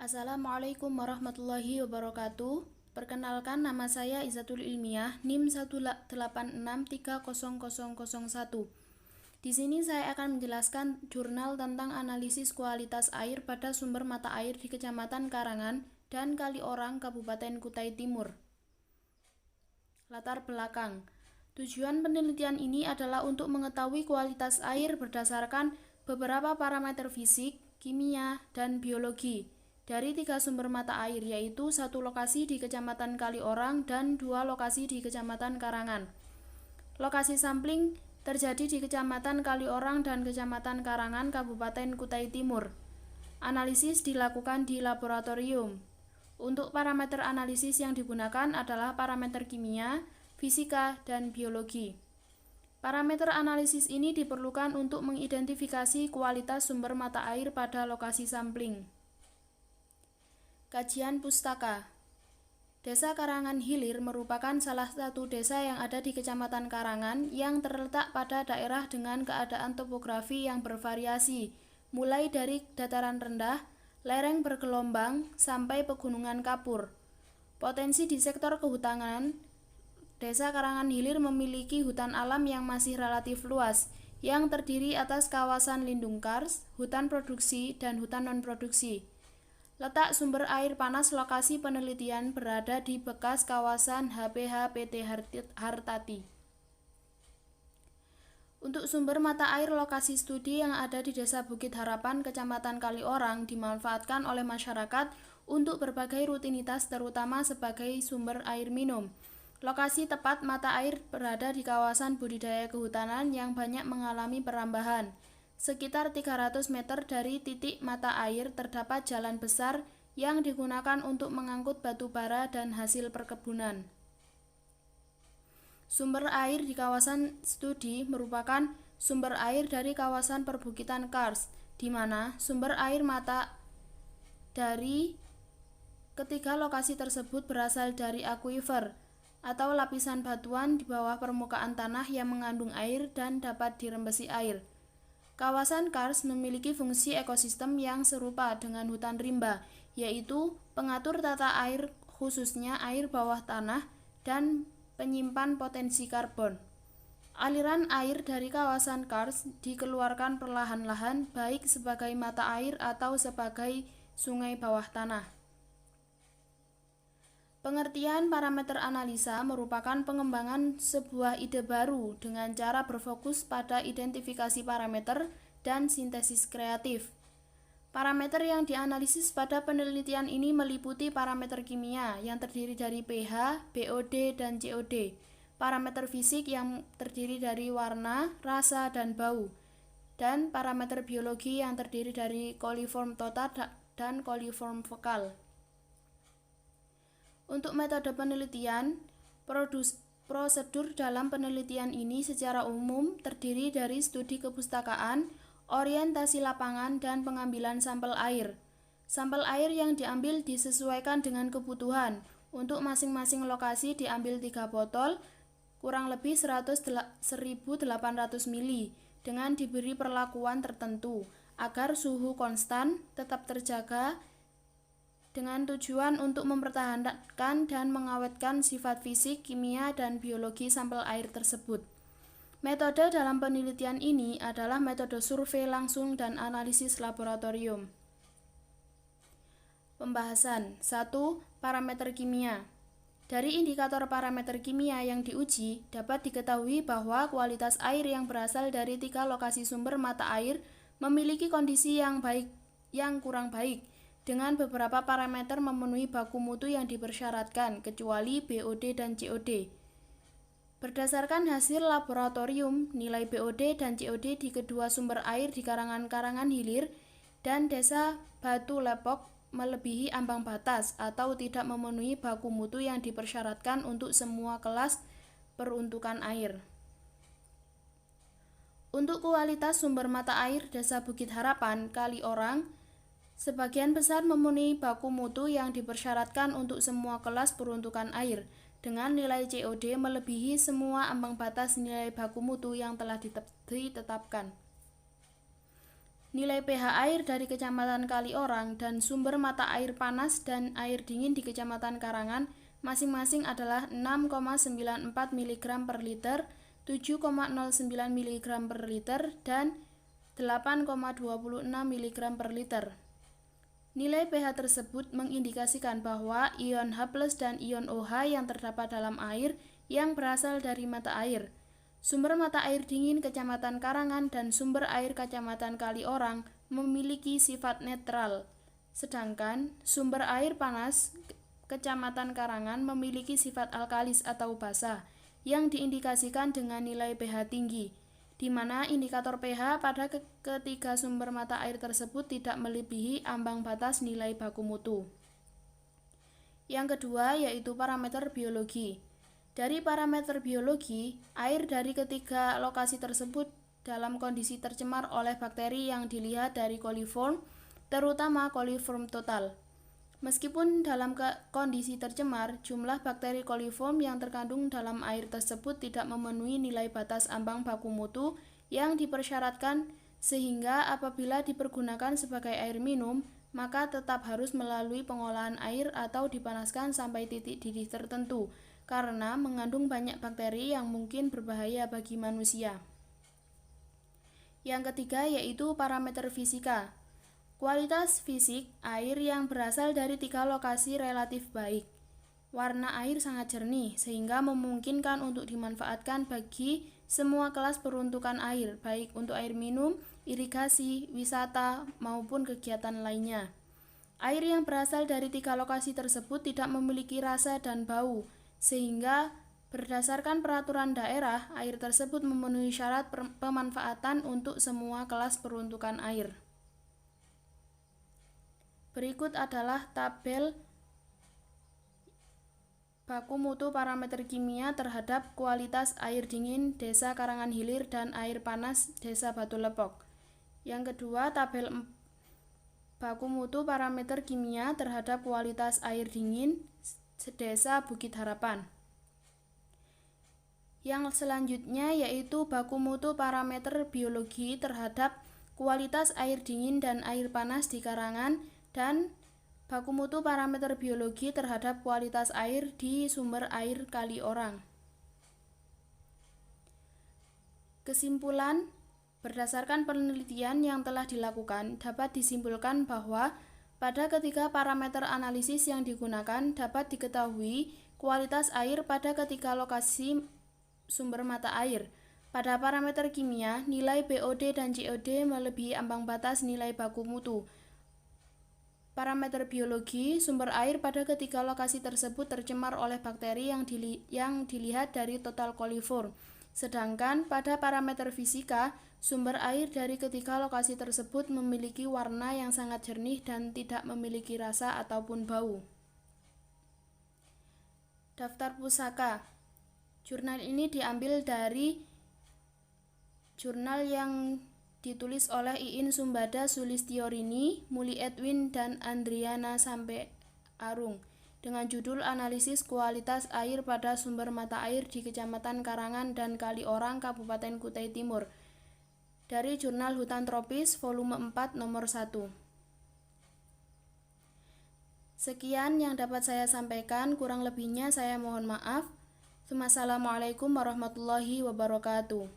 Assalamualaikum warahmatullahi wabarakatuh. Perkenalkan, nama saya Izzatul Ilmiah, NIM 186300001. Di sini saya akan menjelaskan jurnal tentang analisis kualitas air pada sumber mata air di Kecamatan Karangan dan Kaliorang, Kabupaten Kutai Timur. Latar belakang. Tujuan penelitian ini adalah untuk mengetahui kualitas air berdasarkan beberapa parameter fisik, kimia, dan biologi dari 3 sumber mata air, yaitu 1 lokasi di Kecamatan Kaliorang dan 2 lokasi di Kecamatan Karangan. Lokasi sampling terjadi di Kecamatan Kaliorang dan Kecamatan Karangan, Kabupaten Kutai Timur. Analisis dilakukan di laboratorium. Untuk parameter analisis yang digunakan adalah parameter kimia, fisika, dan biologi. Parameter analisis ini diperlukan untuk mengidentifikasi kualitas sumber mata air pada lokasi sampling. Kajian pustaka. Desa Karangan Hilir merupakan salah satu desa yang ada di Kecamatan Karangan yang terletak pada daerah dengan keadaan topografi yang bervariasi, mulai dari dataran rendah, lereng bergelombang, sampai pegunungan kapur. Potensi di sektor kehutanan, Desa Karangan Hilir memiliki hutan alam yang masih relatif luas, yang terdiri atas kawasan lindung kars, hutan produksi, dan hutan non-produksi. Letak sumber air panas lokasi penelitian berada di bekas kawasan HPH PT Hartati. Untuk sumber mata air lokasi studi yang ada di Desa Bukit Harapan, Kecamatan Kaliorang dimanfaatkan oleh masyarakat untuk berbagai rutinitas terutama sebagai sumber air minum. Lokasi tepat mata air berada di kawasan budidaya kehutanan yang banyak mengalami perambahan. Sekitar 300 meter dari titik mata air terdapat jalan besar yang digunakan untuk mengangkut batu bara dan hasil perkebunan. Sumber air di kawasan studi merupakan sumber air dari kawasan perbukitan kars, di mana sumber air mata dari ketiga lokasi tersebut berasal dari akuifer atau lapisan batuan di bawah permukaan tanah yang mengandung air dan dapat dirembesi air. Kawasan kars memiliki fungsi ekosistem yang serupa dengan hutan rimba, yaitu pengatur tata air khususnya air bawah tanah dan penyimpan potensi karbon. Aliran air dari kawasan kars dikeluarkan perlahan-lahan baik sebagai mata air atau sebagai sungai bawah tanah. Pengertian parameter analisa merupakan pengembangan sebuah ide baru dengan cara berfokus pada identifikasi parameter dan sintesis kreatif. Parameter yang dianalisis pada penelitian ini meliputi parameter kimia yang terdiri dari pH, BOD, dan COD, parameter fisik yang terdiri dari warna, rasa, dan bau, dan parameter biologi yang terdiri dari coliform total dan coliform fekal. Untuk metode penelitian, prosedur dalam penelitian ini secara umum terdiri dari studi kepustakaan, orientasi lapangan, dan pengambilan sampel air. Sampel air yang diambil disesuaikan dengan kebutuhan. Untuk masing-masing lokasi diambil 3 botol, kurang lebih 1.800 ml, dengan diberi perlakuan tertentu, agar suhu konstan tetap terjaga dengan tujuan untuk mempertahankan dan mengawetkan sifat fisik, kimia, dan biologi sampel air tersebut. Metode dalam penelitian ini adalah metode survei langsung dan analisis laboratorium. Pembahasan 1. Parameter kimia. Dari indikator parameter kimia yang diuji, dapat diketahui bahwa kualitas air yang berasal dari 3 lokasi sumber mata air memiliki kondisi yang baik, yang kurang baik, dengan beberapa parameter memenuhi baku mutu yang dipersyaratkan, kecuali BOD dan COD. Berdasarkan hasil laboratorium, nilai BOD dan COD di kedua sumber air di Karangan Hilir dan Desa Batu Lepok melebihi ambang batas atau tidak memenuhi baku mutu yang dipersyaratkan untuk semua kelas peruntukan air. Untuk kualitas sumber mata air Desa Bukit Harapan, Kaliorang, sebagian besar memenuhi baku mutu yang dipersyaratkan untuk semua kelas peruntukan air, dengan nilai COD melebihi semua ambang batas nilai baku mutu yang telah ditetapkan. Nilai pH air dari Kecamatan Kaliorang dan sumber mata air panas dan air dingin di Kecamatan Karangan masing-masing adalah 6,94 mg per liter, 7,09 mg per liter, dan 8,26 mg per liter. Nilai pH tersebut mengindikasikan bahwa ion H+ dan ion OH yang terdapat dalam air yang berasal dari mata air. Sumber mata air dingin Kecamatan Karangan dan sumber air Kecamatan Kaliorang memiliki sifat netral, sedangkan sumber air panas Kecamatan Karangan memiliki sifat alkalis atau basa yang diindikasikan dengan nilai pH tinggi, di mana indikator pH pada ketiga sumber mata air tersebut tidak melebihi ambang batas nilai baku mutu. Yang kedua yaitu parameter biologi. Dari parameter biologi, air dari ketiga lokasi tersebut dalam kondisi tercemar oleh bakteri yang dilihat dari coliform, terutama coliform total. Meskipun dalam kondisi tercemar, jumlah bakteri coliform yang terkandung dalam air tersebut tidak memenuhi nilai batas ambang baku mutu yang dipersyaratkan, sehingga apabila dipergunakan sebagai air minum, maka tetap harus melalui pengolahan air atau dipanaskan sampai titik didih tertentu, karena mengandung banyak bakteri yang mungkin berbahaya bagi manusia. Yang ketiga yaitu parameter fisika. Kualitas fisik air yang berasal dari tiga lokasi relatif baik. Warna air sangat jernih sehingga memungkinkan untuk dimanfaatkan bagi semua kelas peruntukan air, baik untuk air minum, irigasi, wisata, maupun kegiatan lainnya. Air yang berasal dari tiga lokasi tersebut tidak memiliki rasa dan bau, sehingga berdasarkan peraturan daerah, air tersebut memenuhi syarat pemanfaatan untuk semua kelas peruntukan air. Berikut adalah tabel baku mutu parameter kimia terhadap kualitas air dingin Desa Karangan Hilir dan air panas Desa Batu Lepok. Yang kedua, tabel baku mutu parameter kimia terhadap kualitas air dingin Desa Bukit Harapan. Yang selanjutnya yaitu baku mutu parameter biologi terhadap kualitas air dingin dan air panas di Karangan dan baku mutu parameter biologi terhadap kualitas air di sumber air Kaliorang. Kesimpulan, berdasarkan penelitian yang telah dilakukan, dapat disimpulkan bahwa pada ketiga parameter analisis yang digunakan dapat diketahui kualitas air pada ketiga lokasi sumber mata air. Pada parameter kimia, nilai BOD dan COD melebihi ambang batas nilai baku mutu. Parameter biologi, sumber air pada ketiga lokasi tersebut tercemar oleh bakteri yang dilihat dari total coliform. Sedangkan pada parameter fisika, sumber air dari ketiga lokasi tersebut memiliki warna yang sangat jernih dan tidak memiliki rasa ataupun bau. Daftar pusaka. Jurnal ini diambil dari jurnal yang ditulis oleh Iin Sumbada Sulistiorini, Muli Edwin, dan Andriana Sampe Arung dengan judul Analisis Kualitas Air pada Sumber Mata Air di Kecamatan Karangan dan Kaliorang, Kabupaten Kutai Timur, dari Jurnal Hutan Tropis volume 4 nomor 1. Sekian yang dapat saya sampaikan, kurang lebihnya saya mohon maaf. Wassalamualaikum warahmatullahi wabarakatuh.